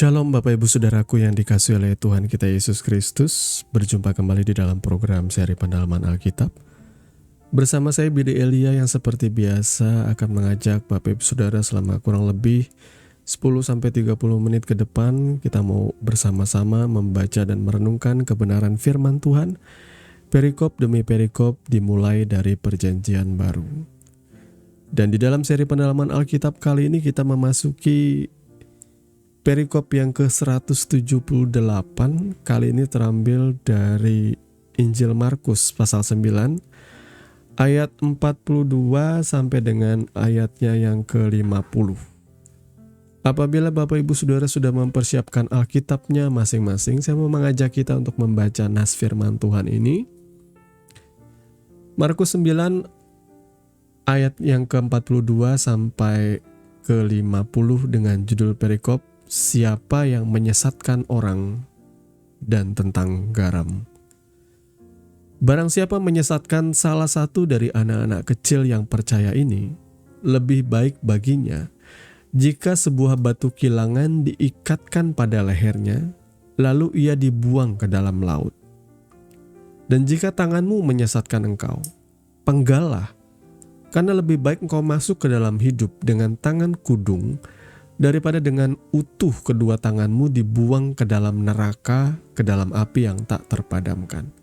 Shalom Bapak Ibu Saudaraku yang dikasihi oleh Tuhan kita Yesus Kristus. Berjumpa kembali di dalam program seri pendalaman Alkitab. Bersama saya Bidi Elia yang seperti biasa akan mengajak Bapak Ibu Saudara selama kurang lebih 10-30 menit ke depan. Kita mau bersama-sama membaca dan merenungkan kebenaran firman Tuhan. Perikop demi perikop dimulai dari perjanjian baru. Dan di dalam seri pendalaman Alkitab kali ini kita memasuki perikop yang ke-178, kali ini terambil dari Injil Markus pasal 9 ayat 42 sampai dengan ayatnya yang ke-50. Apabila Bapak Ibu Saudara sudah mempersiapkan Alkitabnya masing-masing, saya mau mengajak kita untuk membaca nas firman Tuhan ini. Markus 9 ayat yang ke-42 sampai ke-50 dengan judul perikop Siapa yang menyesatkan orang dan tentang garam. Barang siapa menyesatkan salah satu dari anak-anak kecil yang percaya ini, lebih baik baginya jika sebuah batu kilangan diikatkan pada lehernya, lalu ia dibuang ke dalam laut. Dan jika tanganmu menyesatkan engkau, penggallah, karena lebih baik engkau masuk ke dalam hidup dengan tangan kudung, daripada dengan utuh kedua tanganmu dibuang ke dalam neraka, ke dalam api yang tak terpadamkan.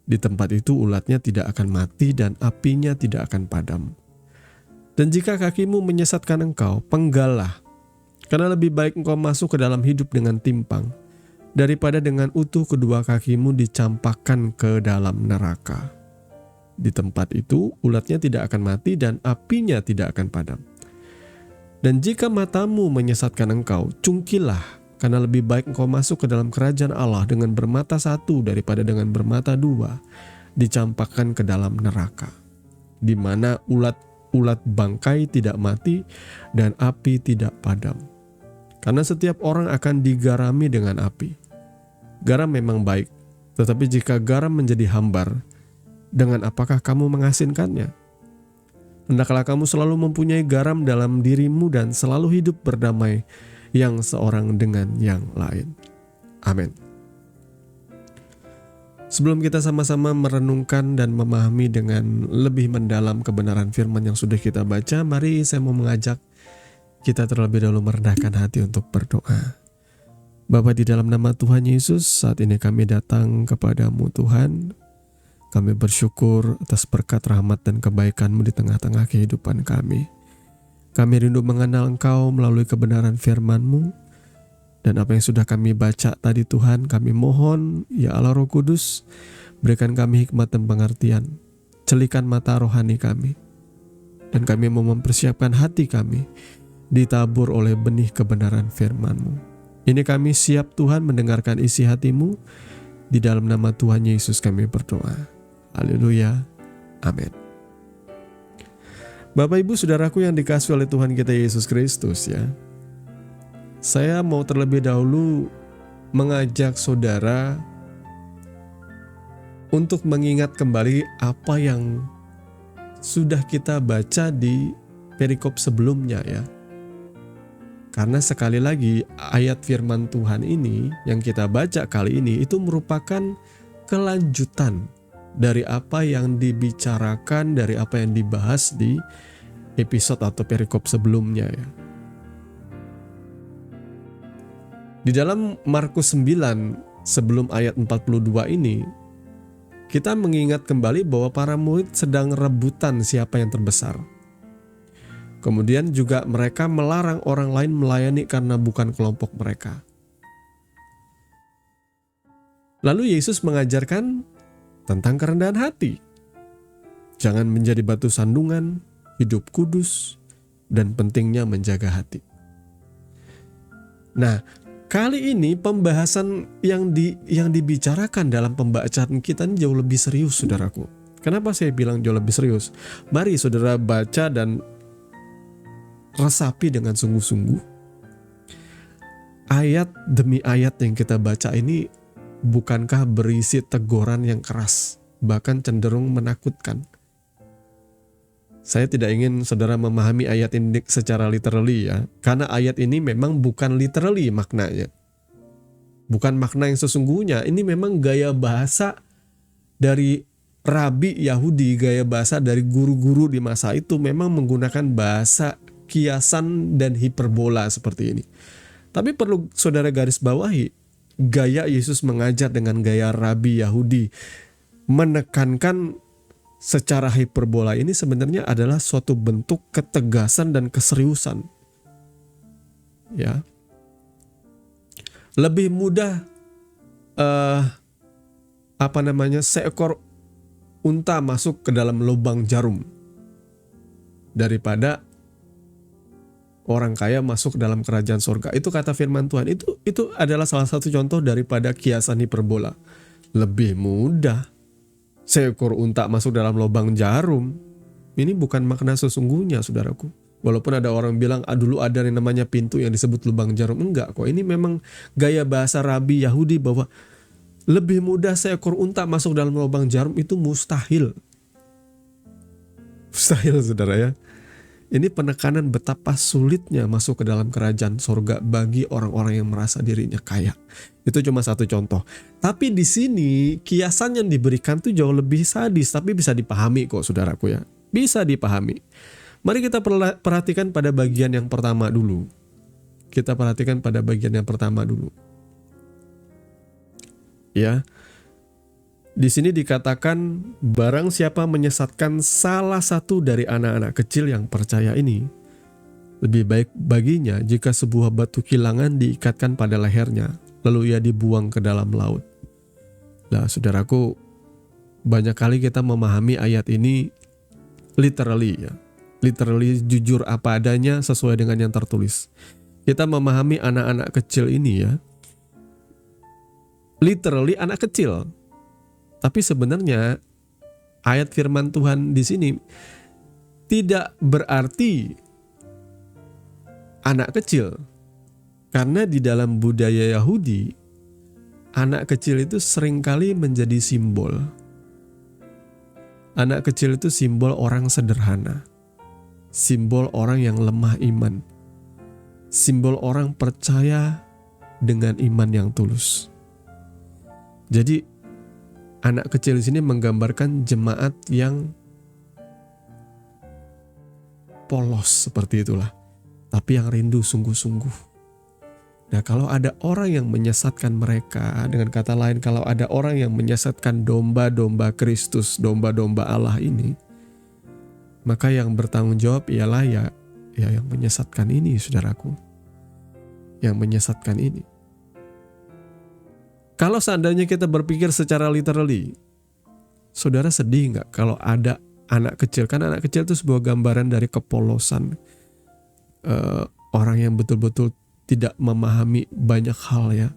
Di tempat itu ulatnya tidak akan mati dan apinya tidak akan padam. Dan jika kakimu menyesatkan engkau, penggallah, karena lebih baik engkau masuk ke dalam hidup dengan timpang, daripada dengan utuh kedua kakimu dicampakkan ke dalam neraka. Di tempat itu ulatnya tidak akan mati dan apinya tidak akan padam. Dan jika matamu menyesatkan engkau, cungkilah, karena lebih baik engkau masuk ke dalam kerajaan Allah dengan bermata satu daripada dengan bermata dua, dicampakkan ke dalam neraka, di mana ulat bangkai tidak mati dan api tidak padam. Karena setiap orang akan digarami dengan api. Garam memang baik, tetapi jika garam menjadi hambar, dengan apakah kamu mengasinkannya? Hendaklah kamu selalu mempunyai garam dalam dirimu dan selalu hidup berdamai yang seorang dengan yang lain. Amin. Sebelum kita sama-sama merenungkan dan memahami dengan lebih mendalam kebenaran firman yang sudah kita baca, mari saya mau mengajak kita terlebih dahulu merendahkan hati untuk berdoa. Bapa, di dalam nama Tuhan Yesus, saat ini kami datang kepadamu Tuhan. Kami bersyukur atas berkat rahmat dan kebaikan-Mu di tengah-tengah kehidupan kami. Kami rindu mengenal Engkau melalui kebenaran firman-Mu. Dan apa yang sudah kami baca tadi Tuhan, kami mohon, ya Allah Roh Kudus, berikan kami hikmat dan pengertian. Celikan mata rohani kami. Dan kami mau mempersiapkan hati kami, ditabur oleh benih kebenaran firman-Mu. Ini kami siap Tuhan mendengarkan isi hati-Mu. Di dalam nama Tuhan Yesus kami berdoa. Haleluya. Amin. Bapak Ibu Saudaraku yang dikasihi oleh Tuhan kita Yesus Kristus ya. Saya mau terlebih dahulu mengajak saudara untuk mengingat kembali apa yang sudah kita baca di perikop sebelumnya ya. Karena sekali lagi ayat firman Tuhan ini yang kita baca kali ini itu merupakan kelanjutan dari apa yang dibicarakan, dari apa yang dibahas di episode atau perikop sebelumnya ya. Di dalam Markus 9 sebelum ayat 42 ini, kita mengingat kembali bahwa para murid sedang rebutan siapa yang terbesar. Kemudian juga mereka melarang orang lain melayani karena bukan kelompok mereka. Lalu Yesus mengajarkan tentang kerendahan hati. Jangan menjadi batu sandungan, hidup kudus, dan pentingnya menjaga hati. Nah, kali ini pembahasan yang dibicarakan dalam pembacaan kita ini jauh lebih serius, saudaraku. Kenapa saya bilang jauh lebih serius? Mari saudara baca dan resapi dengan sungguh-sungguh. Ayat demi ayat yang kita baca ini bukankah berisi teguran yang keras, bahkan cenderung menakutkan. Saya tidak ingin saudara memahami ayat ini secara literally ya. Karena ayat ini memang bukan literally maknanya. Bukan makna yang sesungguhnya. Ini memang gaya bahasa dari rabi Yahudi, gaya bahasa dari guru-guru di masa itu memang menggunakan bahasa kiasan dan hiperbola seperti ini. Tapi perlu saudara garis bawahi, gaya Yesus mengajar dengan gaya rabi Yahudi menekankan secara hiperbola ini sebenarnya adalah suatu bentuk ketegasan dan keseriusan. Ya. Lebih mudah seekor unta masuk ke dalam lubang jarum daripada orang kaya masuk ke dalam kerajaan surga. Itu kata firman Tuhan. Itu adalah salah satu contoh daripada kiasan hiperbola. Lebih mudah seekor unta masuk dalam lubang jarum. Ini bukan makna sesungguhnya, saudaraku. Walaupun ada orang bilang dulu ada yang namanya pintu yang disebut lubang jarum. Enggak kok, ini memang gaya bahasa rabi Yahudi bahwa lebih mudah seekor unta masuk dalam lubang jarum itu mustahil. Mustahil, saudara ya. Ini penekanan betapa sulitnya masuk ke dalam kerajaan surga bagi orang-orang yang merasa dirinya kaya. Itu cuma satu contoh. Tapi di sini kiasan yang diberikan tuh jauh lebih sadis, tapi bisa dipahami kok, saudaraku ya. Bisa dipahami. Mari kita perhatikan pada bagian yang pertama dulu. Kita perhatikan pada bagian yang pertama dulu. Ya. Di sini dikatakan barang siapa menyesatkan salah satu dari anak-anak kecil yang percaya ini, lebih baik baginya jika sebuah batu kilangan diikatkan pada lehernya, lalu ia dibuang ke dalam laut. Nah, saudaraku, banyak kali kita memahami ayat ini literally ya. Literally jujur apa adanya sesuai dengan yang tertulis. Kita memahami anak-anak kecil ini ya. Literally anak kecil. Tapi sebenarnya ayat firman Tuhan di sini tidak berarti anak kecil. Karena di dalam budaya Yahudi, anak kecil itu seringkali menjadi simbol. Anak kecil itu simbol orang sederhana. Simbol orang yang lemah iman. Simbol orang percaya dengan iman yang tulus. Jadi anak kecil di sini menggambarkan jemaat yang polos seperti itulah. Tapi yang rindu sungguh-sungguh. Nah, kalau ada orang yang menyesatkan mereka, dengan kata lain kalau ada orang yang menyesatkan domba-domba Kristus, domba-domba Allah ini, maka yang bertanggung jawab ialah ya yang menyesatkan ini, saudaraku. Yang menyesatkan ini. Kalau seandainya kita berpikir secara literally, saudara sedih gak kalau ada anak kecil? Kan anak kecil itu sebuah gambaran dari kepolosan. Orang yang betul-betul tidak memahami banyak hal ya.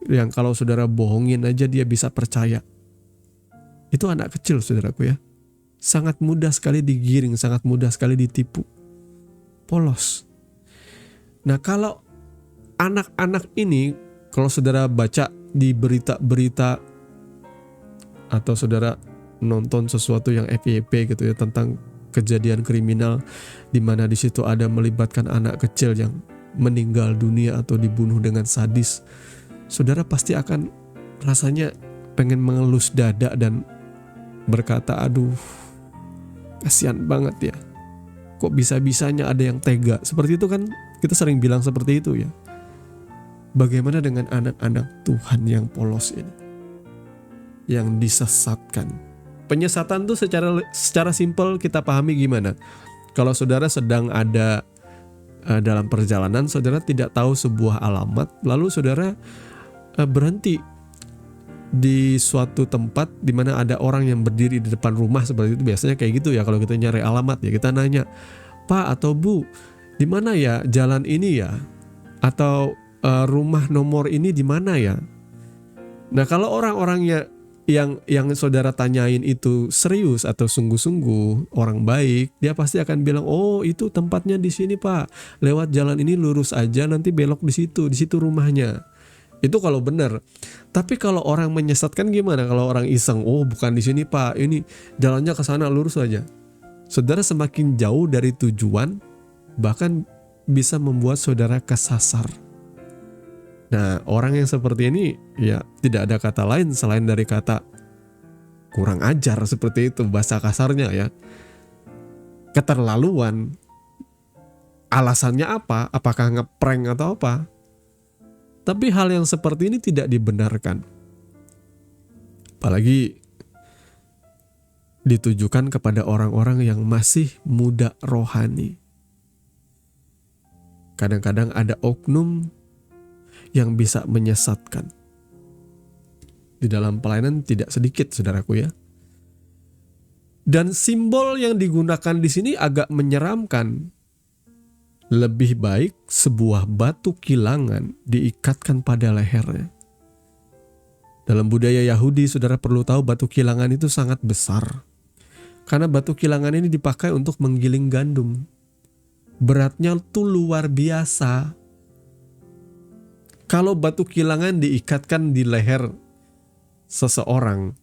Yang kalau saudara bohongin aja dia bisa percaya. Itu anak kecil, saudaraku ya. Sangat mudah sekali digiring, sangat mudah sekali ditipu. Polos. Nah, kalau anak-anak ini, kalau saudara baca di berita-berita atau saudara nonton sesuatu yang FYP gitu ya tentang kejadian kriminal di mana di situ ada melibatkan anak kecil yang meninggal dunia atau dibunuh dengan sadis, saudara pasti akan rasanya pengen mengelus dada dan berkata, aduh, kasihan banget ya. Kok bisa-bisanya ada yang tega? Seperti itu kan kita sering bilang seperti itu ya. Bagaimana dengan anak-anak Tuhan yang polos ini? Yang disesatkan. Penyesatan itu secara simpel kita pahami gimana? Kalau saudara sedang ada dalam perjalanan, saudara tidak tahu sebuah alamat, lalu saudara berhenti di suatu tempat di mana ada orang yang berdiri di depan rumah seperti itu. Biasanya kayak gitu ya kalau kita nyari alamat ya, kita nanya, Pak atau Bu, di mana ya jalan ini ya? Atau rumah nomor ini di mana ya? Nah, kalau orang-orangnya yang saudara tanyain itu serius atau sungguh-sungguh orang baik, dia pasti akan bilang, oh itu tempatnya di sini Pak, lewat jalan ini lurus aja nanti belok di situ rumahnya. Itu kalau benar. Tapi kalau orang menyesatkan gimana? Kalau orang iseng, oh bukan di sini Pak, ini jalannya ke sana lurus aja. saudara semakin jauh dari tujuan, bahkan bisa membuat saudara kesasar. Nah, orang yang seperti ini ya tidak ada kata lain selain dari kata kurang ajar, seperti itu bahasa kasarnya ya. Keterlaluan. Alasannya apa? Apakah ngeprank atau apa? Tapi hal yang seperti ini tidak dibenarkan. Apalagi ditujukan kepada orang-orang yang masih muda rohani. Kadang-kadang ada oknum yang bisa menyesatkan. Di dalam pelayanan tidak sedikit, saudaraku ya. Dan simbol yang digunakan di sini agak menyeramkan. Lebih baik sebuah batu kilangan diikatkan pada lehernya. Dalam budaya Yahudi, saudara perlu tahu batu kilangan itu sangat besar. Karena batu kilangan ini dipakai untuk menggiling gandum. Beratnya tuh luar biasa. Kalau batu kilangan diikatkan di leher seseorang,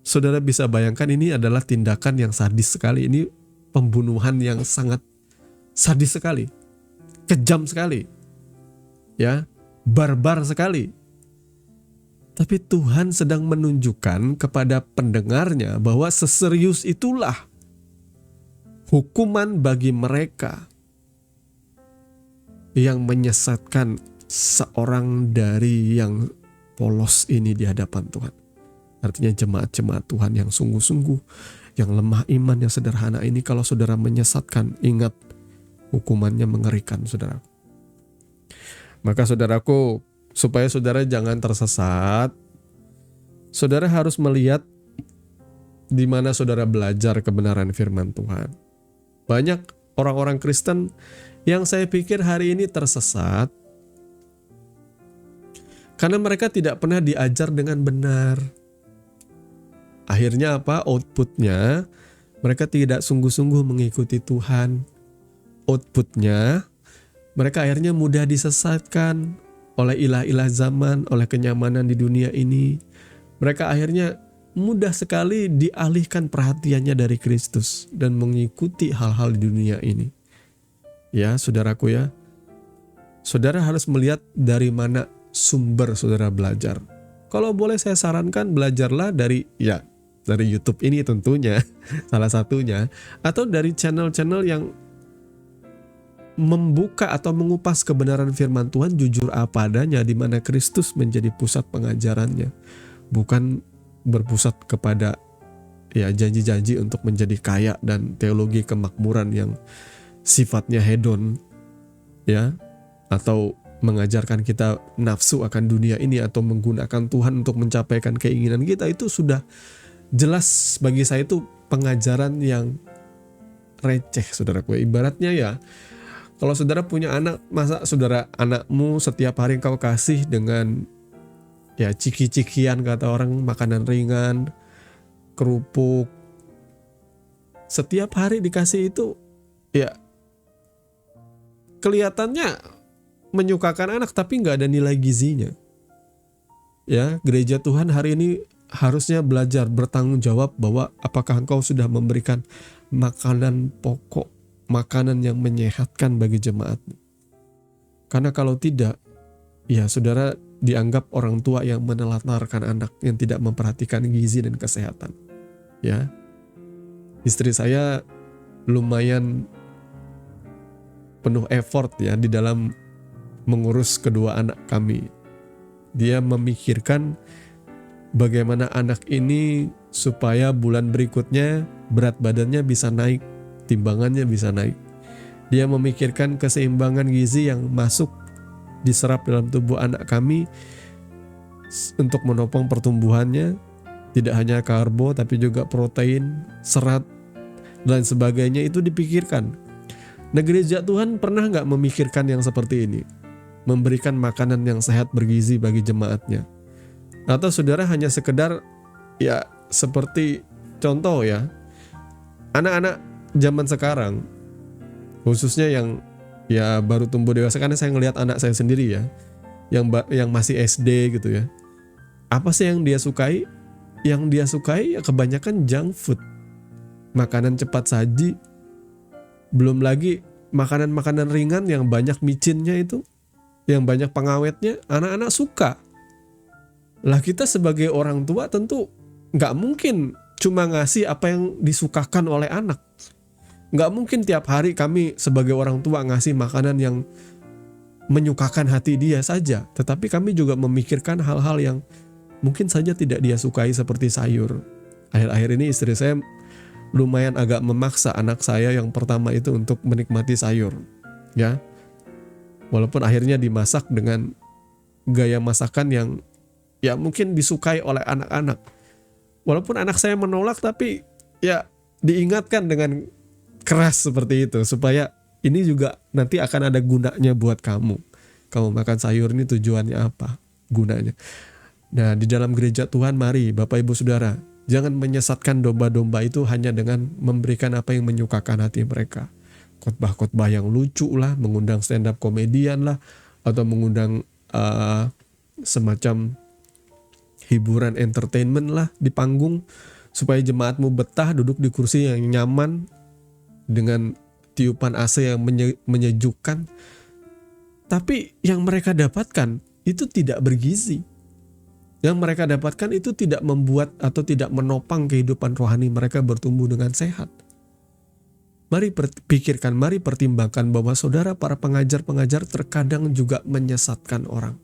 saudara bisa bayangkan ini adalah tindakan yang sadis sekali. Ini pembunuhan yang sangat sadis sekali, kejam sekali, ya, barbar sekali. Tapi Tuhan sedang menunjukkan kepada pendengarnya bahwa seserius itulah hukuman bagi mereka yang menyesatkan seorang dari yang polos ini di hadapan Tuhan. Artinya jemaat-jemaat Tuhan yang sungguh-sungguh, yang lemah iman, yang sederhana ini, kalau saudara menyesatkan, ingat hukumannya mengerikan, saudara. Maka saudaraku, supaya saudara jangan tersesat, saudara harus melihat di mana saudara belajar kebenaran firman Tuhan. Banyak orang-orang Kristen yang saya pikir hari ini tersesat karena mereka tidak pernah diajar dengan benar. Akhirnya apa? Outputnya, mereka tidak sungguh-sungguh mengikuti Tuhan. Outputnya, mereka akhirnya mudah disesatkan oleh ilah-ilah zaman, oleh kenyamanan di dunia ini. Mereka akhirnya mudah sekali dialihkan perhatiannya dari Kristus dan mengikuti hal-hal di dunia ini. Ya, saudaraku ya, saudara harus melihat dari mana sumber saudara belajar. Kalau boleh saya sarankan, belajarlah dari YouTube ini tentunya, salah satunya, atau dari channel-channel yang membuka atau mengupas kebenaran firman Tuhan jujur apa adanya, di mana Kristus menjadi pusat pengajarannya, bukan berpusat kepada janji-janji untuk menjadi kaya dan teologi kemakmuran yang sifatnya hedon, ya, atau mengajarkan kita nafsu akan dunia ini atau menggunakan Tuhan untuk mencapaikan keinginan kita. Itu sudah jelas bagi saya itu pengajaran yang receh, saudaraku. Ibaratnya ya, kalau saudara punya anak, masa anakmu setiap hari kau kasih dengan ciki-cikian, kata orang, makanan ringan, kerupuk, setiap hari dikasih itu, kelihatannya menyukakan anak tapi nggak ada nilai gizinya. Ya, gereja Tuhan hari ini harusnya belajar bertanggung jawab bahwa apakah engkau sudah memberikan makanan pokok, makanan yang menyehatkan bagi jemaat. Karena kalau tidak, saudara dianggap orang tua yang menelantarkan anak, yang tidak memperhatikan gizi dan kesehatan. Ya, istri saya lumayan penuh effort di dalam mengurus kedua anak kami. Dia memikirkan bagaimana anak ini supaya bulan berikutnya berat badannya bisa naik, timbangannya bisa naik. Dia memikirkan keseimbangan gizi yang masuk diserap dalam tubuh anak kami untuk menopang pertumbuhannya, tidak hanya karbo tapi juga protein, serat, dan sebagainya. Itu dipikirkan. Nah, gereja Tuhan pernah gak memikirkan yang seperti ini? Memberikan makanan yang sehat bergizi bagi jemaatnya? Atau saudara hanya sekedar seperti contoh anak-anak zaman sekarang, khususnya yang baru tumbuh dewasa, karena saya ngelihat anak saya sendiri yang masih SD gitu ya. Apa sih yang dia sukai? Yang dia sukai kebanyakan junk food. makanan cepat saji, belum lagi makanan-makanan ringan yang banyak micinnya itu, yang banyak pengawetnya, anak-anak suka. Lah kita sebagai orang tua tentu nggak mungkin cuma ngasih apa yang disukakan oleh anak. Nggak mungkin tiap hari kami sebagai orang tua ngasih makanan yang menyukakan hati dia saja. Tetapi kami juga memikirkan hal-hal yang mungkin saja tidak dia sukai seperti sayur. Akhir-akhir ini istri saya lumayan agak memaksa anak saya yang pertama itu untuk menikmati sayur. Ya, walaupun akhirnya dimasak dengan gaya masakan yang ya mungkin disukai oleh anak-anak. Walaupun anak saya menolak, tapi ya diingatkan dengan keras seperti itu supaya ini juga nanti akan ada gunanya buat kamu. Kamu makan sayur ini tujuannya apa? Gunanya. Nah, di dalam gereja Tuhan, mari Bapak Ibu Saudara, jangan menyesatkan domba-domba itu hanya dengan memberikan apa yang menyukakan hati mereka. Khotbah-khotbah yang lucu lah, mengundang stand up komedian lah, atau mengundang semacam hiburan entertainment lah di panggung supaya jemaatmu betah duduk di kursi yang nyaman dengan tiupan AC yang menyejukkan. Tapi yang mereka dapatkan itu tidak bergizi. Yang mereka dapatkan itu tidak membuat atau tidak menopang kehidupan rohani mereka bertumbuh dengan sehat. Mari pikirkan, mari pertimbangkan bahwa saudara para pengajar-pengajar terkadang juga menyesatkan orang.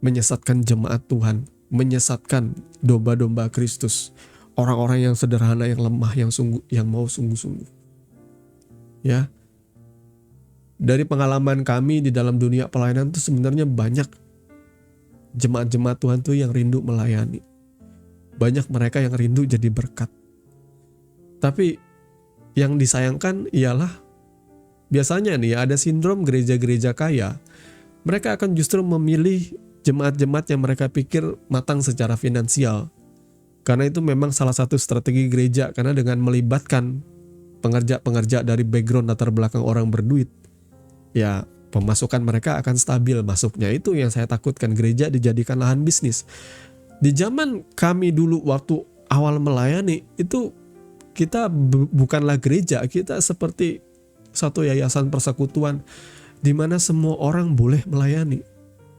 Menyesatkan jemaat Tuhan, menyesatkan domba-domba Kristus, orang-orang yang sederhana, yang lemah, yang mau sungguh-sungguh. Ya, dari pengalaman kami di dalam dunia pelayanan itu sebenarnya banyak jemaat-jemaat Tuhan tuh yang rindu melayani, banyak mereka yang rindu jadi berkat. Tapi yang disayangkan ialah biasanya nih ada sindrom gereja-gereja kaya. Mereka akan justru memilih jemaat-jemaat yang mereka pikir matang secara finansial. Karena itu memang salah satu strategi gereja, karena dengan melibatkan pengerja-pengerja dari background latar belakang orang berduit, ya pemasukan mereka akan stabil masuknya. Itu yang saya takutkan, gereja dijadikan lahan bisnis. Di zaman kami dulu waktu awal melayani itu kita bukanlah gereja, kita seperti satu yayasan persekutuan di mana semua orang boleh melayani.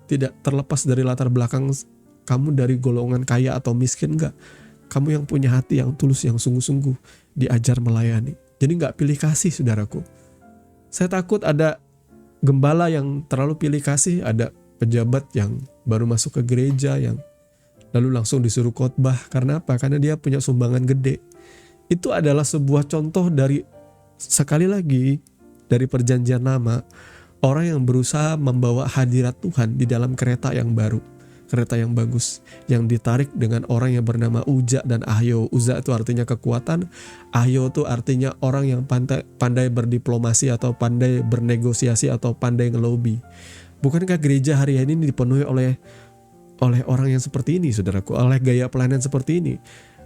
Tidak terlepas dari latar belakang kamu, dari golongan kaya atau miskin, enggak. Kamu yang punya hati yang tulus, yang sungguh-sungguh diajar melayani. Jadi enggak pilih kasih, saudaraku. Saya takut ada gembala yang terlalu pilih kasih, ada pejabat yang baru masuk ke gereja yang lalu langsung disuruh khotbah. Karena apa? Karena dia punya sumbangan gede. Itu adalah sebuah contoh dari, sekali lagi, dari perjanjian lama, orang yang berusaha membawa hadirat Tuhan di dalam kereta yang baru, kereta yang bagus, yang ditarik dengan orang yang bernama Uza dan Ahyo. Uza itu artinya kekuatan, Ahyo itu artinya orang yang pandai berdiplomasi atau pandai bernegosiasi atau pandai ngelobi. Bukankah gereja hari ini dipenuhi oleh orang yang seperti ini, saudaraku, oleh gaya pelayanan seperti ini?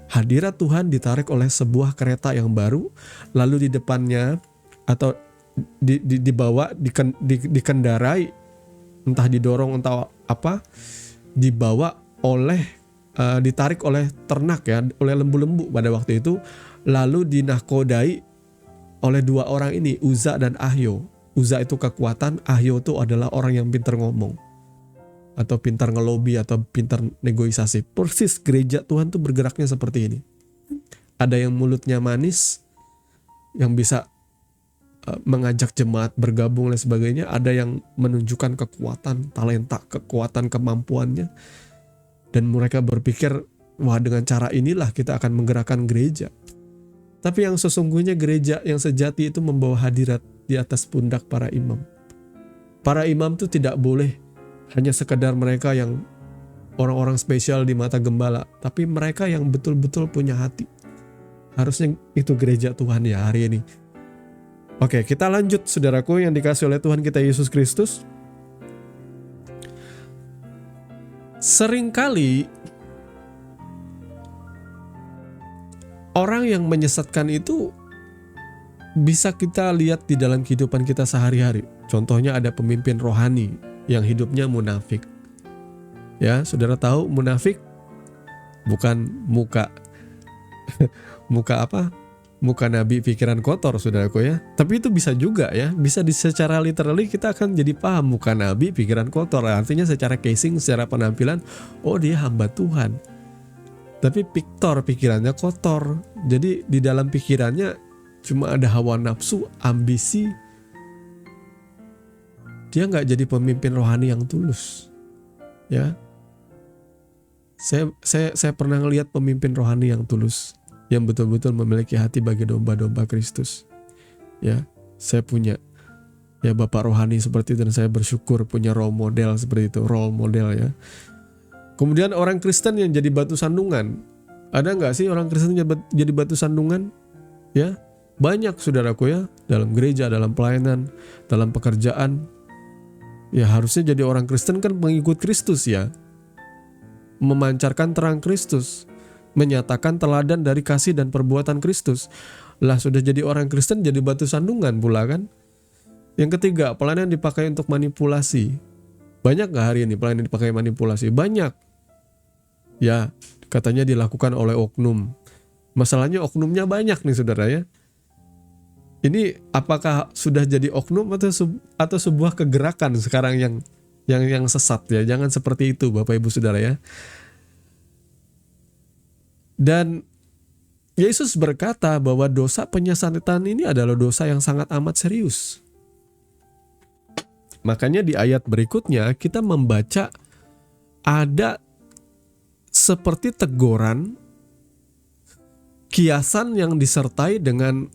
Hadirat Tuhan ditarik oleh sebuah kereta yang baru, lalu di depannya atau dibawa, dikendarai, entah didorong entah apa, dibawa oleh ditarik oleh ternak, ya, oleh lembu-lembu pada waktu itu, lalu dinahkodai oleh dua orang ini, Uza dan Ahyo. Uza itu kekuatan, Ahyo itu adalah orang yang pintar ngomong atau pintar ngelobi atau pintar negosiasi. Persis gereja Tuhan tuh bergeraknya seperti ini. Ada yang mulutnya manis, yang bisa mengajak jemaat bergabung dan sebagainya. Ada yang menunjukkan kekuatan, talenta, kekuatan, kemampuannya. Dan mereka berpikir, wah dengan cara inilah kita akan menggerakkan gereja. Tapi yang sesungguhnya gereja yang sejati itu membawa hadirat di atas pundak para imam. Para imam itu tidak boleh hanya sekedar mereka yang orang-orang spesial di mata gembala, tapi mereka yang betul-betul punya hati. Harusnya itu gereja Tuhan ya hari ini. Oke, kita lanjut saudaraku yang dikasih oleh Tuhan kita Yesus Kristus. Seringkali orang yang menyesatkan itu bisa kita lihat di dalam kehidupan kita sehari-hari. Contohnya ada pemimpin rohani yang hidupnya munafik. Ya, saudara tahu munafik bukan muka apa? muka nabi pikiran kotor, saudaraku ya. Tapi itu bisa juga ya, bisa secara literally kita akan jadi paham muka nabi pikiran kotor. Artinya secara casing, secara penampilan, oh dia hamba Tuhan. Tapi piktor pikirannya kotor. Jadi di dalam pikirannya cuma ada hawa nafsu, ambisi. Dia nggak jadi pemimpin rohani yang tulus. Ya, saya pernah ngelihat pemimpin rohani yang tulus, yang betul-betul memiliki hati bagi domba-domba Kristus. Ya, saya punya ya bapak rohani seperti itu dan saya bersyukur punya role model seperti itu, role model ya. Kemudian orang Kristen yang jadi batu sandungan. Ada nggak sih orang Kristen yang jadi batu sandungan? Ya, banyak saudaraku ya, dalam gereja, dalam pelayanan, dalam pekerjaan. Ya harusnya jadi orang Kristen kan mengikut Kristus ya. Memancarkan terang Kristus, menyatakan teladan dari kasih dan perbuatan Kristus. Lah sudah jadi orang Kristen jadi batu sandungan pula kan. Yang ketiga, pelayanan dipakai untuk manipulasi. Banyak gak hari ini pelayanan dipakai manipulasi? Banyak. Ya, katanya dilakukan oleh oknum. Masalahnya oknumnya banyak nih saudara ya. Ini apakah sudah jadi oknum atau sebuah kegerakan sekarang yang sesat ya? Jangan seperti itu Bapak Ibu Saudara ya. Dan Yesus berkata bahwa dosa penyesatan ini adalah dosa yang sangat amat serius. Makanya di ayat berikutnya kita membaca ada seperti teguran, kiasan yang disertai dengan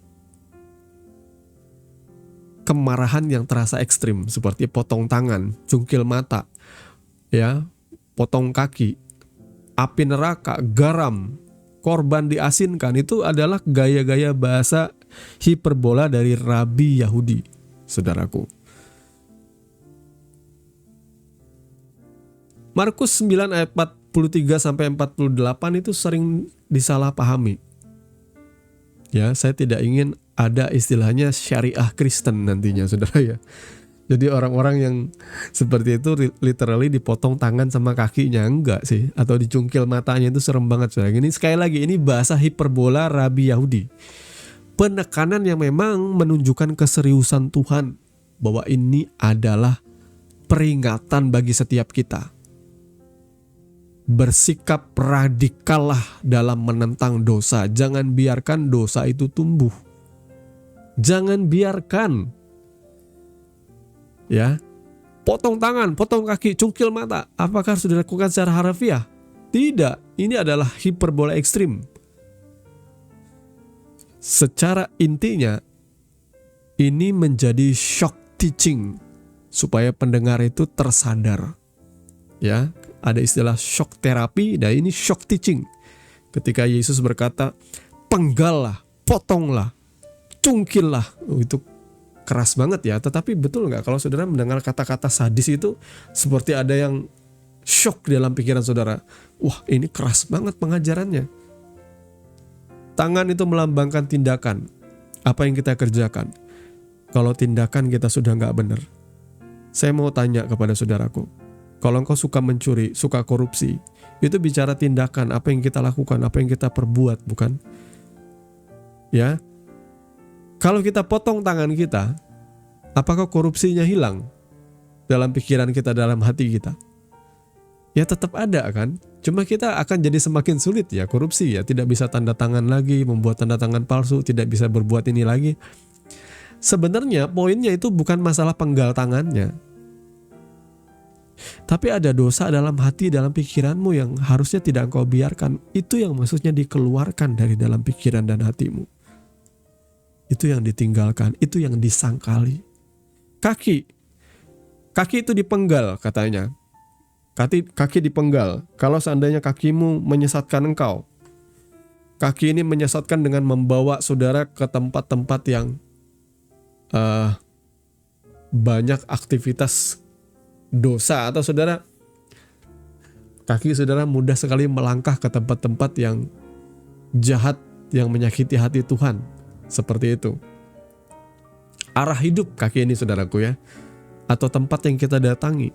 kemarahan yang terasa ekstrim, seperti potong tangan, cungkil mata, ya, potong kaki, api neraka, garam, korban diasinkan. Itu adalah gaya-gaya bahasa hiperbola dari Rabi Yahudi, saudaraku. Markus 9 ayat 43-48 itu sering disalahpahami. Ya, saya tidak ingin ada istilahnya syariah Kristen nantinya, saudara ya. Jadi orang-orang yang seperti itu literally dipotong tangan sama kakinya, enggak sih, atau dicungkil matanya, itu serem banget saudara. Ini sekali lagi ini bahasa hiperbola Rabi Yahudi. Penekanan yang memang menunjukkan keseriusan Tuhan bahwa ini adalah peringatan bagi setiap kita. Bersikap radikal lah dalam menentang dosa. Jangan biarkan dosa itu tumbuh. Jangan biarkan ya potong tangan, potong kaki, cungkil mata. Apakah harus dilakukan secara harfiah? Tidak. Ini adalah hiperbola ekstrim. Secara intinya ini menjadi shock teaching supaya pendengar itu tersadar. Ya, ada istilah shock terapi, dan ini shock teaching. Ketika Yesus berkata, penggallah, potonglah, cungkillah. Itu keras banget ya. Tetapi betul nggak kalau saudara mendengar kata-kata sadis itu seperti ada yang shock dalam pikiran saudara. Wah, ini keras banget pengajarannya. Tangan itu melambangkan tindakan. Apa yang kita kerjakan. Kalau tindakan kita sudah nggak benar. Saya mau tanya kepada saudaraku. Kalau engkau suka mencuri, suka korupsi, itu bicara tindakan, apa yang kita lakukan, apa yang kita perbuat, bukan? Ya. Kalau kita potong tangan kita, apakah korupsinya hilang dalam pikiran kita, dalam hati kita? Ya tetap ada kan? Cuma kita akan jadi semakin sulit ya korupsi ya. Tidak bisa tanda tangan lagi, membuat tanda tangan palsu, tidak bisa berbuat ini lagi. Sebenarnya poinnya itu bukan masalah penggal tangannya. Tapi ada dosa dalam hati, dalam pikiranmu yang harusnya tidak engkau biarkan. Itu yang maksudnya dikeluarkan dari dalam pikiran dan hatimu. Itu yang ditinggalkan, itu yang disangkali. Kaki itu dipenggal katanya. Kaki dipenggal. Kalau seandainya kakimu menyesatkan engkau, kaki ini menyesatkan dengan membawa saudara ke tempat-tempat yang banyak aktivitas dosa, atau saudara kaki saudara mudah sekali melangkah ke tempat-tempat yang jahat, yang menyakiti hati Tuhan, seperti itu. Arah hidup kaki ini saudaraku ya, atau tempat yang kita datangi.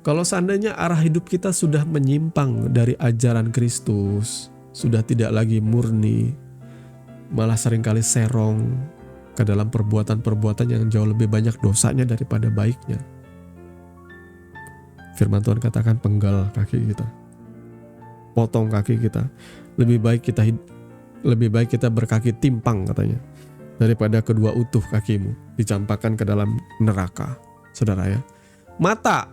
Kalau seandainya arah hidup kita sudah menyimpang dari ajaran Kristus, sudah tidak lagi murni, malah seringkali serong ke dalam perbuatan-perbuatan yang jauh lebih banyak dosanya daripada baiknya. Firman Tuhan katakan penggal kaki kita, potong kaki kita. Lebih baik kita berkaki timpang katanya, daripada kedua utuh kakimu dicampakkan ke dalam neraka. Saudara ya, mata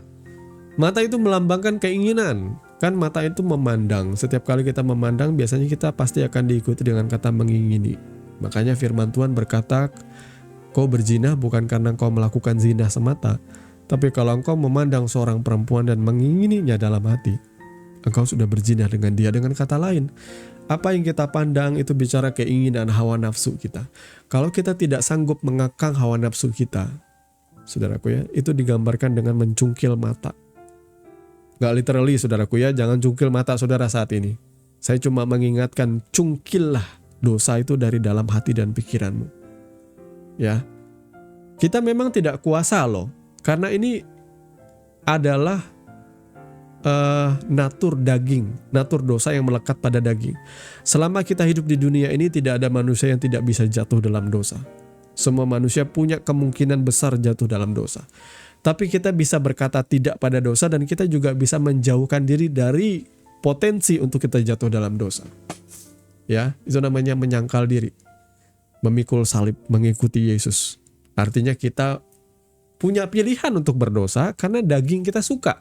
itu melambangkan keinginan. Kan mata itu memandang. Setiap kali kita memandang, biasanya kita pasti akan diikuti dengan kata mengingini. Makanya firman Tuhan berkata, kau berzina bukan karena kau melakukan zina semata, tapi kalau engkau memandang seorang perempuan dan mengingininya dalam hati, engkau sudah berzina dengan dia. Dengan kata lain, apa yang kita pandang itu bicara keinginan hawa nafsu kita. Kalau kita tidak sanggup mengekang hawa nafsu kita, saudaraku ya, itu digambarkan dengan mencungkil mata. Gak literally saudaraku ya, jangan cungkil mata saudara saat ini. Saya cuma mengingatkan, cungkillah dosa itu dari dalam hati dan pikiranmu. Ya, kita memang tidak kuasa loh, karena ini adalah natur daging, natur dosa yang melekat pada daging. Selama kita hidup di dunia ini, tidak ada manusia yang tidak bisa jatuh dalam dosa. Semua manusia punya kemungkinan besar jatuh dalam dosa. Tapi kita bisa berkata tidak pada dosa, dan kita juga bisa menjauhkan diri dari potensi untuk kita jatuh dalam dosa. Ya, itu namanya menyangkal diri, memikul salib, mengikuti Yesus. Artinya kita punya pilihan untuk berdosa karena daging kita suka.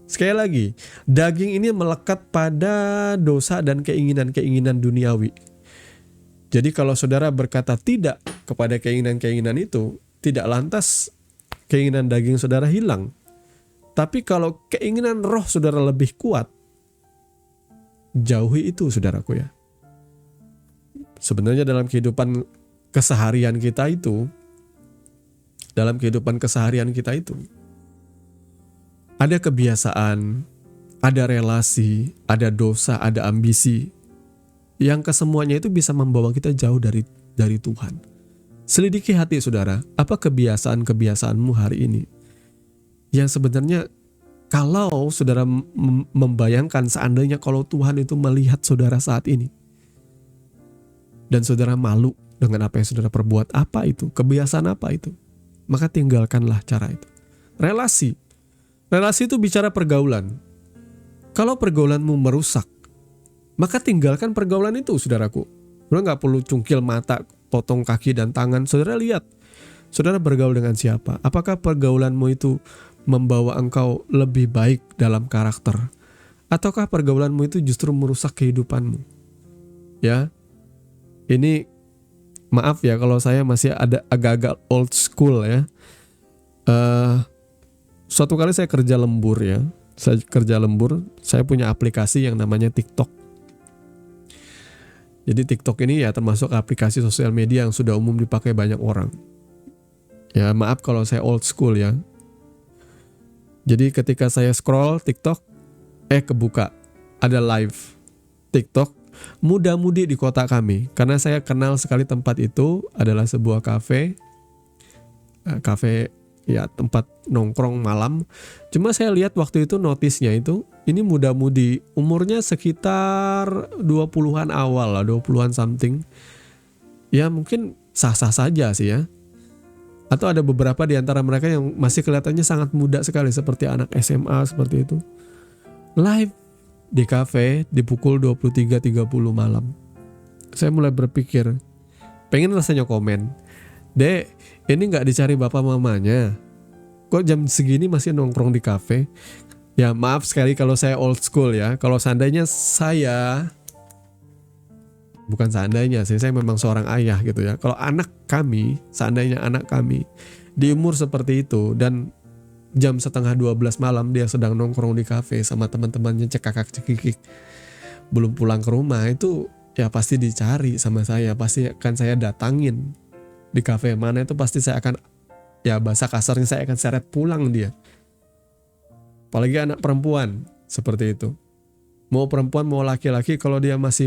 Sekali lagi, daging ini melekat pada dosa dan keinginan-keinginan duniawi. Jadi kalau saudara berkata tidak kepada keinginan-keinginan itu, tidak lantas keinginan daging saudara hilang. Tapi kalau keinginan roh saudara lebih kuat, jauhi itu saudaraku ya. Sebenarnya dalam kehidupan keseharian kita itu, ada kebiasaan, ada relasi, ada dosa, ada ambisi, yang kesemuanya itu bisa membawa kita jauh dari Tuhan. Selidiki hati saudara, apa kebiasaan-kebiasaanmu hari ini yang sebenarnya kalau saudara membayangkan seandainya kalau Tuhan itu melihat saudara saat ini dan saudara malu dengan apa yang saudara perbuat, apa itu? Kebiasaan apa itu? Maka tinggalkanlah cara itu. Relasi itu bicara pergaulan. Kalau pergaulanmu merusak, maka tinggalkan pergaulan itu saudaraku. Saudara gak perlu cungkil mata, potong kaki dan tangan. Saudara lihat, saudara bergaul dengan siapa? Apakah pergaulanmu itu membawa engkau lebih baik dalam karakter? Ataukah pergaulanmu itu justru merusak kehidupanmu? Ya, ini maaf ya kalau saya masih ada agak-agak old school ya. Suatu kali saya kerja lembur ya. Saya punya aplikasi yang namanya TikTok. Jadi TikTok ini ya termasuk aplikasi sosial media yang sudah umum dipakai banyak orang. Ya maaf kalau saya old school ya. Jadi ketika saya scroll TikTok, kebuka ada live TikTok muda-mudi di kota kami. Karena saya kenal sekali tempat itu adalah sebuah kafe ya, tempat nongkrong malam. Cuma saya lihat waktu itu notisnya itu, ini muda-mudi, umurnya sekitar 20-an awal lah, 20-an something. Ya mungkin sah-sah saja sih ya. Atau ada beberapa di antara mereka yang masih kelihatannya sangat muda sekali, seperti anak SMA seperti itu. Live di kafe di pukul 23.30 malam. Saya mulai berpikir, pengen rasanya komen, Dek, ini gak dicari bapak mamanya? Kok jam segini masih nongkrong di kafe? Ya maaf sekali kalau saya old school ya. Kalau seandainya saya, bukan seandainya sih, saya memang seorang ayah gitu ya. Kalau seandainya anak kami di umur seperti itu dan jam 11:30 malam dia sedang nongkrong di kafe sama teman-temannya cekakak-cekikik, belum pulang ke rumah, itu ya pasti dicari sama saya. Pasti akan saya datangin di kafe mana itu, pasti saya akan, ya bahasa kasarnya, saya akan seret pulang dia. Apalagi anak perempuan seperti itu. Mau perempuan mau laki-laki, kalau dia masih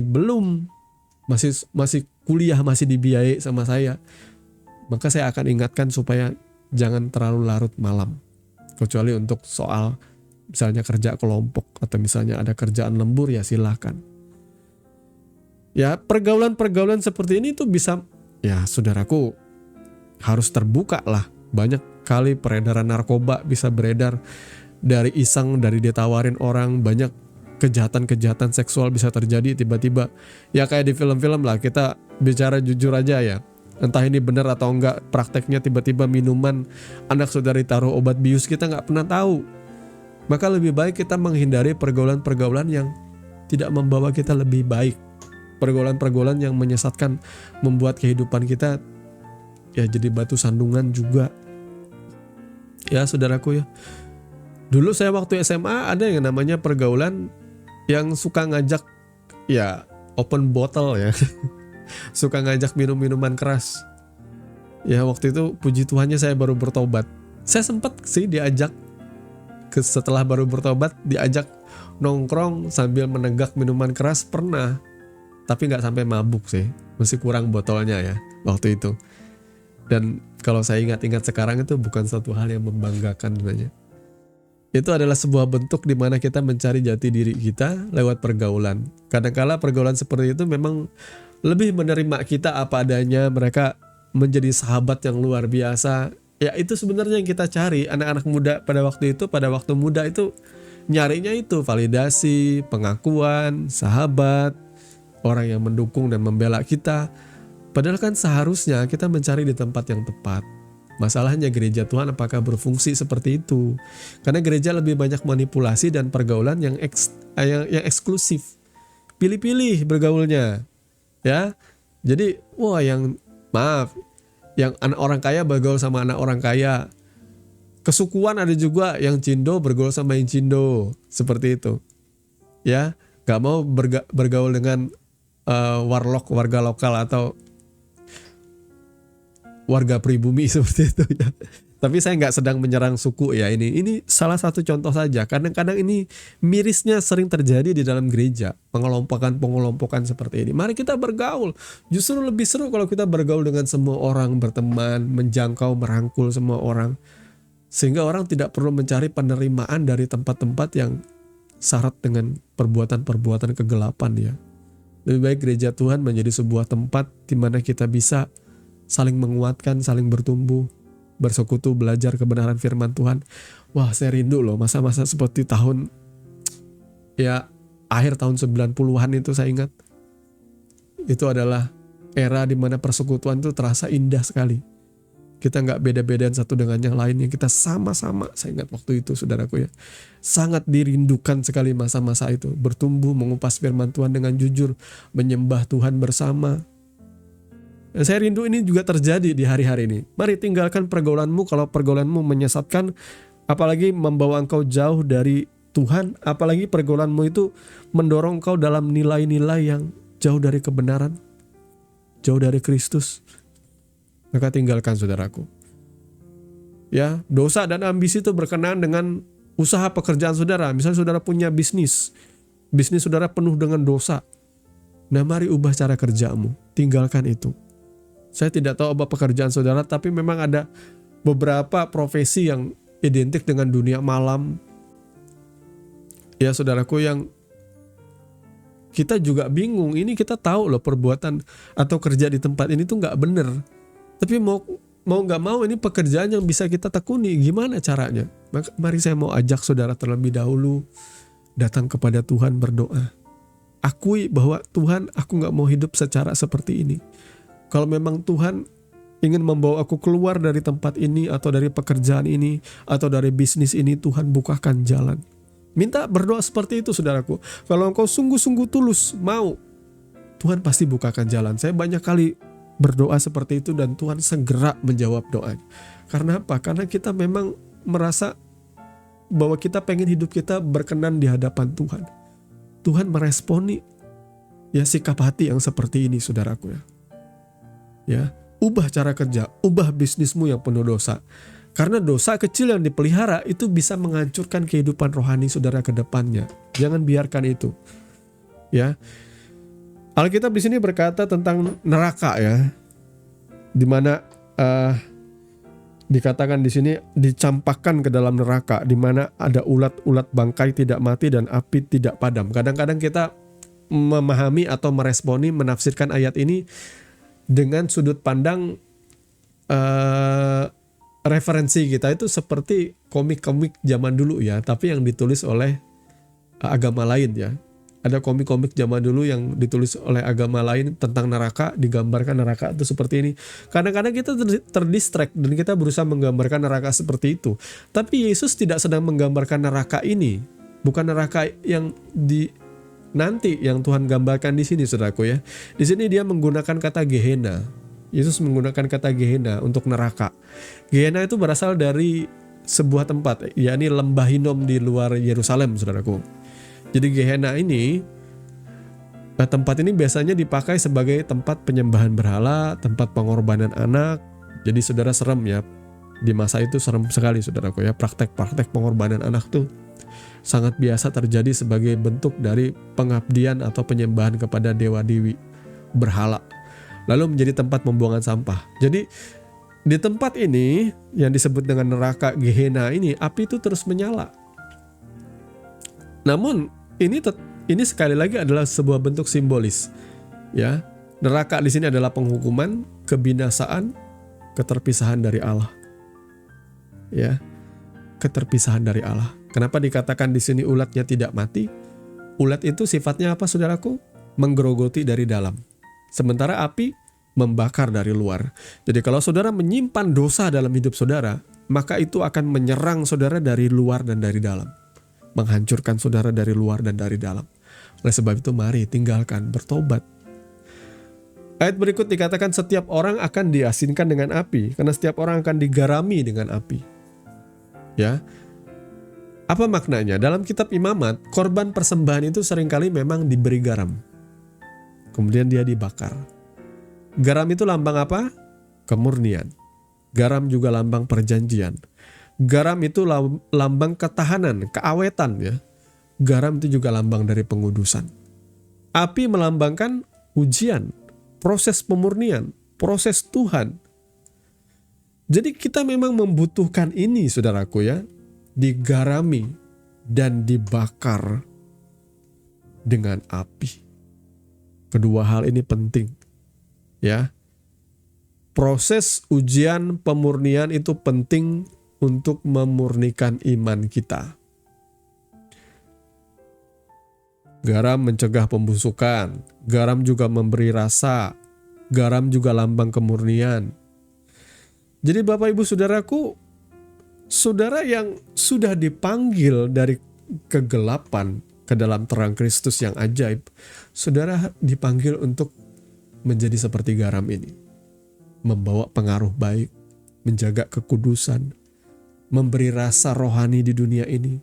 kuliah, masih dibiayai sama saya, maka saya akan ingatkan supaya jangan terlalu larut malam. Kecuali untuk soal misalnya kerja kelompok atau misalnya ada kerjaan lembur, ya silahkan. Ya, pergaulan-pergaulan seperti ini tuh bisa, ya saudaraku, harus terbuka lah. Banyak kali peredaran narkoba bisa beredar dari iseng, dari ditawarin orang. Banyak kejahatan-kejahatan seksual bisa terjadi tiba-tiba. Ya kayak di film-film lah, kita bicara jujur aja ya. Entah ini benar atau enggak, prakteknya tiba-tiba minuman anak saudara taruh obat bius, kita nggak pernah tahu. Maka lebih baik kita menghindari pergaulan-pergaulan yang tidak membawa kita lebih baik. Pergaulan-pergaulan yang menyesatkan, membuat kehidupan kita ya jadi batu sandungan juga. Ya saudaraku ya. Dulu saya waktu SMA ada yang namanya pergaulan yang suka ngajak ya open bottle ya. Suka ngajak minum-minuman keras. Ya waktu itu puji Tuhannya saya baru bertobat. Saya sempat sih diajak setelah baru bertobat, diajak nongkrong sambil menegak minuman keras pernah. Tapi gak sampai mabuk sih. Masih kurang botolnya ya waktu itu. Dan kalau saya ingat-ingat sekarang, itu bukan suatu hal yang membanggakan sebenarnya. Itu adalah sebuah bentuk di mana kita mencari jati diri kita lewat pergaulan. Kadang-kala pergaulan seperti itu memang lebih menerima kita apa adanya. Mereka menjadi sahabat yang luar biasa. Ya itu sebenarnya yang kita cari. Anak-anak muda pada waktu itu, pada waktu muda itu nyarinya itu validasi, pengakuan, sahabat, orang yang mendukung dan membela kita. Padahal kan seharusnya kita mencari di tempat yang tepat. Masalahnya gereja Tuhan apakah berfungsi seperti itu? Karena gereja lebih banyak manipulasi dan pergaulan yang eksklusif. Pilih-pilih bergaulnya. Ya. Jadi, yang anak orang kaya bergaul sama anak orang kaya. Kesukuan ada juga yang cindo bergaul sama yang cindo. Seperti itu. Ya, gak mau bergaul dengan warlock, warga lokal atau warga pribumi seperti itu ya. Tapi saya nggak sedang menyerang suku ya. Ini salah satu contoh saja. Kadang-kadang ini mirisnya sering terjadi di dalam gereja. Pengelompokan seperti ini. Mari kita bergaul. Justru lebih seru kalau kita bergaul dengan semua orang, berteman, menjangkau, merangkul semua orang. Sehingga orang tidak perlu mencari penerimaan dari tempat-tempat yang syarat dengan perbuatan-perbuatan kegelapan ya. Lebih baik gereja Tuhan menjadi sebuah tempat di mana kita bisa saling menguatkan, saling bertumbuh, bersekutu, belajar kebenaran firman Tuhan. Wah, saya rindu loh masa-masa seperti tahun ya akhir tahun 90-an itu. Saya ingat itu adalah era di mana persekutuan itu terasa indah sekali. Kita nggak beda-bedaan satu dengan yang lainnya, kita sama-sama. Saya ingat waktu itu saudaraku ya, sangat dirindukan sekali masa-masa itu. Bertumbuh, mengupas firman Tuhan dengan jujur, menyembah Tuhan bersama. Dan saya rindu ini juga terjadi di hari-hari ini. Mari tinggalkan pergaulanmu kalau pergaulanmu menyesatkan, apalagi membawa engkau jauh dari Tuhan, apalagi pergaulanmu itu mendorong engkau dalam nilai-nilai yang jauh dari kebenaran, jauh dari Kristus. Maka tinggalkan saudaraku. Ya, dosa dan ambisi itu berkenaan dengan usaha pekerjaan saudara. Misalnya saudara punya bisnis saudara penuh dengan dosa. Nah, mari ubah cara kerjamu, tinggalkan itu. Saya tidak tahu apa pekerjaan saudara, tapi memang ada beberapa profesi yang identik dengan dunia malam. Ya saudaraku, yang kita juga bingung. Ini kita tahu loh perbuatan atau kerja di tempat ini tuh gak bener. Tapi mau gak mau ini pekerjaan yang bisa kita tekuni. Gimana caranya? Mari saya mau ajak saudara terlebih dahulu datang kepada Tuhan, berdoa. Akui bahwa Tuhan, aku gak mau hidup secara seperti ini. Kalau memang Tuhan ingin membawa aku keluar dari tempat ini, atau dari pekerjaan ini, atau dari bisnis ini, Tuhan bukakan jalan. Minta berdoa seperti itu saudaraku. Kalau engkau sungguh-sungguh tulus mau, Tuhan pasti bukakan jalan. Saya banyak kali berdoa seperti itu dan Tuhan segera menjawab doa. Karena apa? Karena kita memang merasa bahwa kita pengen hidup kita berkenan di hadapan Tuhan. Tuhan meresponi ya sikap hati yang seperti ini saudaraku ya. Ya, ubah cara kerja, ubah bisnismu yang penuh dosa. Karena dosa kecil yang dipelihara itu bisa menghancurkan kehidupan rohani saudara ke depannya. Jangan biarkan itu. Ya. Alkitab di sini berkata tentang neraka ya, di mana dikatakan di sini dicampakkan ke dalam neraka, di mana ada ulat-ulat bangkai tidak mati dan api tidak padam. Kadang-kadang kita memahami atau meresponi, menafsirkan ayat ini dengan sudut pandang referensi kita itu seperti komik-komik zaman dulu ya, tapi yang ditulis oleh agama lain ya. Ada komik-komik zaman dulu yang ditulis oleh agama lain tentang neraka, digambarkan neraka itu seperti ini. Kadang-kadang kita terdistract dan kita berusaha menggambarkan neraka seperti itu. Tapi Yesus tidak sedang menggambarkan neraka ini, bukan neraka yang nanti yang Tuhan gambarkan di sini, saudaraku ya. Di sini dia menggunakan kata Gehenna. Yesus menggunakan kata Gehenna untuk neraka. Gehenna itu berasal dari sebuah tempat, yakni lembah Hinom di luar Yerusalem, saudaraku. Jadi Gehenna ini, tempat ini biasanya dipakai sebagai tempat penyembahan berhala, tempat pengorbanan anak. Jadi saudara, serem ya. Di masa itu serem sekali, saudaraku ya. Praktek-praktek pengorbanan anak tuh sangat biasa terjadi sebagai bentuk dari pengabdian atau penyembahan kepada dewa-dewi berhala. Lalu menjadi tempat pembuangan sampah. Jadi di tempat ini yang disebut dengan neraka Gehenna ini, api itu terus menyala. Namun ini sekali lagi adalah sebuah bentuk simbolis. Ya, neraka di sini adalah penghukuman, kebinasaan, keterpisahan dari Allah. Ya, keterpisahan dari Allah. Kenapa dikatakan di sini ulatnya tidak mati? Ulat itu sifatnya apa, saudaraku? Menggerogoti dari dalam. Sementara api membakar dari luar. Jadi kalau saudara menyimpan dosa dalam hidup saudara, maka itu akan menyerang saudara dari luar dan dari dalam. Menghancurkan saudara dari luar dan dari dalam. Oleh sebab itu mari tinggalkan, bertobat. Ayat berikut dikatakan setiap orang akan diasinkan dengan api, karena setiap orang akan digarami dengan api. Ya. Apa maknanya? Dalam kitab Imamat, korban persembahan itu seringkali memang diberi garam. Kemudian dia dibakar. Garam itu lambang apa? Kemurnian. Garam juga lambang perjanjian. Garam itu lambang ketahanan, keawetan ya. Garam itu juga lambang dari pengudusan. Api melambangkan ujian, proses pemurnian, proses Tuhan. Jadi kita memang membutuhkan ini, saudaraku ya. Digarami dan dibakar dengan api. Kedua hal ini penting. Ya. Proses ujian pemurnian itu penting untuk memurnikan iman kita. Garam mencegah pembusukan, garam juga memberi rasa, garam juga lambang kemurnian. Jadi Bapak Ibu Saudaraku, saudara yang sudah dipanggil dari kegelapan ke dalam terang Kristus yang ajaib, saudara dipanggil untuk menjadi seperti garam ini. Membawa pengaruh baik, menjaga kekudusan, memberi rasa rohani di dunia ini.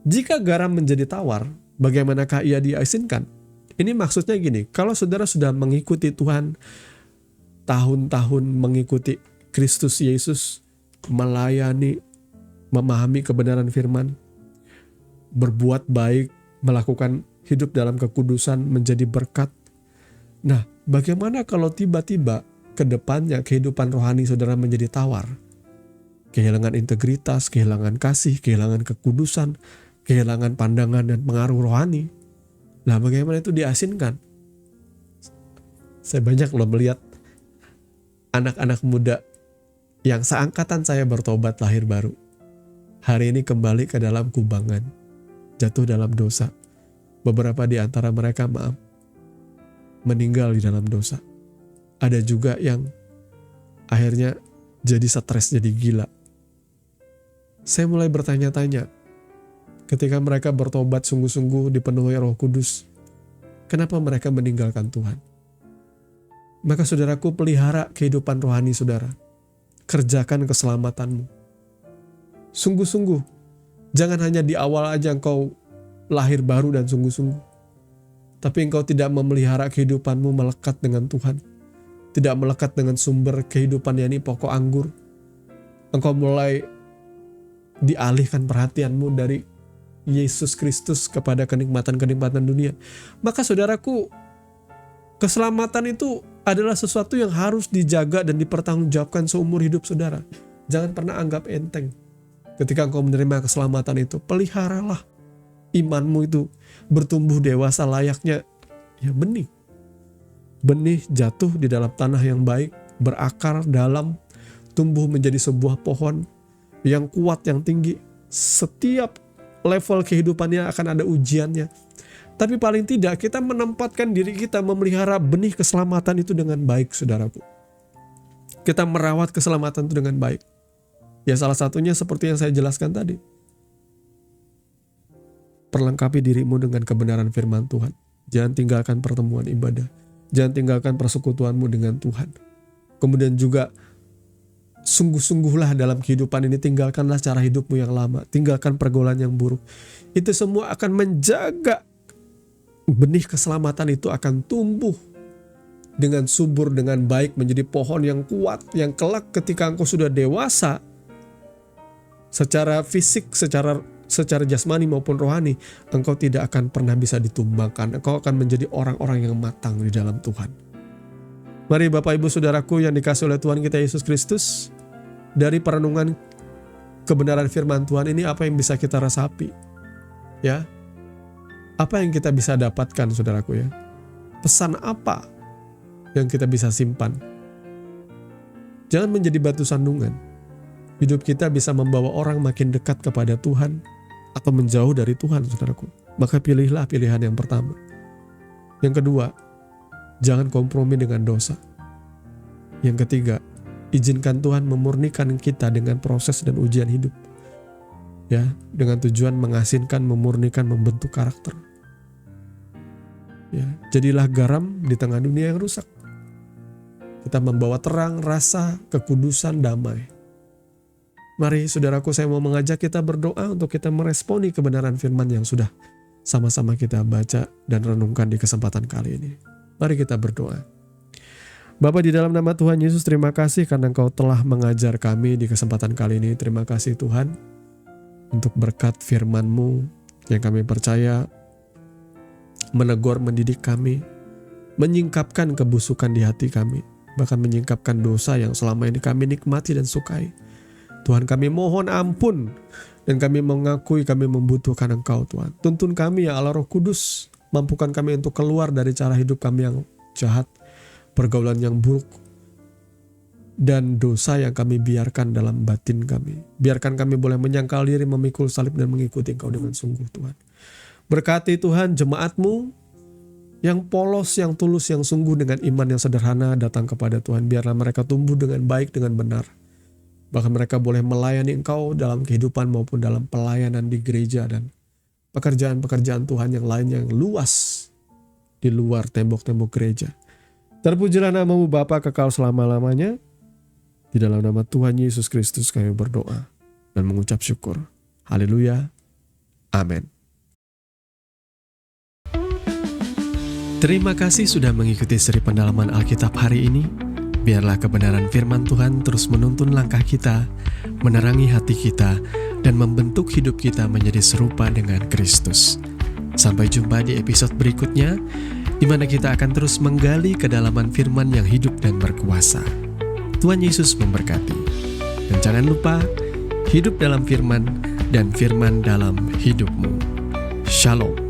Jika garam menjadi tawar, bagaimanakah ia diasinkan? Ini maksudnya gini, kalau saudara sudah mengikuti Tuhan, tahun-tahun mengikuti Kristus Yesus, melayani, memahami kebenaran firman, berbuat baik, melakukan hidup dalam kekudusan, menjadi berkat. Nah, bagaimana kalau tiba-tiba ke depannya kehidupan rohani saudara menjadi tawar? Kehilangan integritas, kehilangan kasih, kehilangan kekudusan, kehilangan pandangan dan pengaruh rohani. Nah, bagaimana itu diasinkan? Saya banyak loh melihat anak-anak muda yang seangkatan saya bertobat lahir baru. Hari ini kembali ke dalam kubangan, jatuh dalam dosa. Beberapa di antara mereka meninggal di dalam dosa. Ada juga yang akhirnya jadi stres, jadi gila. Saya mulai bertanya-tanya, ketika mereka bertobat sungguh-sungguh dipenuhi Roh Kudus, kenapa mereka meninggalkan Tuhan? Maka saudaraku, pelihara kehidupan rohani saudara. Kerjakan keselamatanmu. Sungguh-sungguh, jangan hanya di awal aja engkau lahir baru dan sungguh-sungguh. Tapi engkau tidak memelihara kehidupanmu melekat dengan Tuhan. Tidak melekat dengan sumber kehidupan, yakni pokok anggur. Engkau mulai dialihkan perhatianmu dari Yesus Kristus kepada kenikmatan-kenikmatan dunia. Maka saudaraku, keselamatan itu adalah sesuatu yang harus dijaga dan dipertanggungjawabkan seumur hidup saudara. Jangan pernah anggap enteng. Ketika engkau menerima keselamatan itu, peliharalah. imanmu itu bertumbuh dewasa layaknya ya benih. Benih jatuh di dalam tanah yang baik, berakar dalam, tumbuh menjadi sebuah pohon yang kuat, yang tinggi. Setiap level kehidupannya akan ada ujiannya. Tapi paling tidak kita menempatkan diri kita memelihara benih keselamatan itu dengan baik, saudaraku. Kita merawat keselamatan itu dengan baik. Ya salah satunya seperti yang saya jelaskan tadi. Perlengkapi dirimu dengan kebenaran firman Tuhan. Jangan tinggalkan pertemuan ibadah. Jangan tinggalkan persekutuanmu dengan Tuhan. Kemudian juga sungguh-sungguhlah dalam kehidupan ini, tinggalkanlah cara hidupmu yang lama. Tinggalkan pergaulan yang buruk. Itu semua akan menjaga benih keselamatan itu akan tumbuh dengan subur, dengan baik, menjadi pohon yang kuat, yang kelak ketika engkau sudah dewasa, secara fisik, secara jasmani maupun rohani, engkau tidak akan pernah bisa ditumbangkan. Engkau akan menjadi orang-orang yang matang di dalam Tuhan. Mari Bapak Ibu Saudaraku yang dikasihi oleh Tuhan kita Yesus Kristus, dari perenungan kebenaran firman Tuhan ini apa yang bisa kita resapi? Ya, apa yang kita bisa dapatkan, saudaraku ya? Pesan apa yang kita bisa simpan? Jangan menjadi batu sandungan. Hidup kita bisa membawa orang makin dekat kepada Tuhan atau menjauh dari Tuhan, saudaraku. Maka pilihlah pilihan yang pertama. Yang kedua, jangan kompromi dengan dosa. Yang ketiga, izinkan Tuhan memurnikan kita dengan proses dan ujian hidup. Ya, dengan tujuan mengasinkan, memurnikan, membentuk karakter. Ya, jadilah garam di tengah dunia yang rusak. Kita membawa terang, rasa, kekudusan, damai. Mari saudaraku, saya mau mengajak kita berdoa untuk kita meresponi kebenaran firman yang sudah sama-sama kita baca dan renungkan di kesempatan kali ini. Mari kita berdoa. Bapa, di dalam nama Tuhan Yesus, terima kasih karena Engkau telah mengajar kami di kesempatan kali ini. Terima kasih Tuhan untuk berkat firman-Mu yang kami percaya menegur, mendidik kami, menyingkapkan kebusukan di hati kami, bahkan menyingkapkan dosa yang selama ini kami nikmati dan sukai. Tuhan, kami mohon ampun dan kami mengakui kami membutuhkan Engkau Tuhan. Tuntun kami ya Allah Roh Kudus, mampukan kami untuk keluar dari cara hidup kami yang jahat, pergaulan yang buruk, dan dosa yang kami biarkan dalam batin kami. Biarkan kami boleh menyangkal diri, memikul salib dan mengikuti Engkau dengan sungguh Tuhan. Berkati Tuhan jemaat-Mu yang polos, yang tulus, yang sungguh dengan iman yang sederhana datang kepada Tuhan. Biarlah mereka tumbuh dengan baik, dengan benar. Bahkan mereka boleh melayani Engkau dalam kehidupan maupun dalam pelayanan di gereja dan pekerjaan-pekerjaan Tuhan yang lain yang luas di luar tembok-tembok gereja. Terpujilah nama-Mu Bapa kekal selama-lamanya. Di dalam nama Tuhan Yesus Kristus kami berdoa dan mengucap syukur. Haleluya. Amin. Terima kasih sudah mengikuti seri pendalaman Alkitab hari ini. Biarlah kebenaran firman Tuhan terus menuntun langkah kita, menerangi hati kita, dan membentuk hidup kita menjadi serupa dengan Kristus. Sampai jumpa di episode berikutnya, di mana kita akan terus menggali kedalaman firman yang hidup dan berkuasa. Tuhan Yesus memberkati. Dan jangan lupa, hidup dalam firman dan firman dalam hidupmu. Shalom.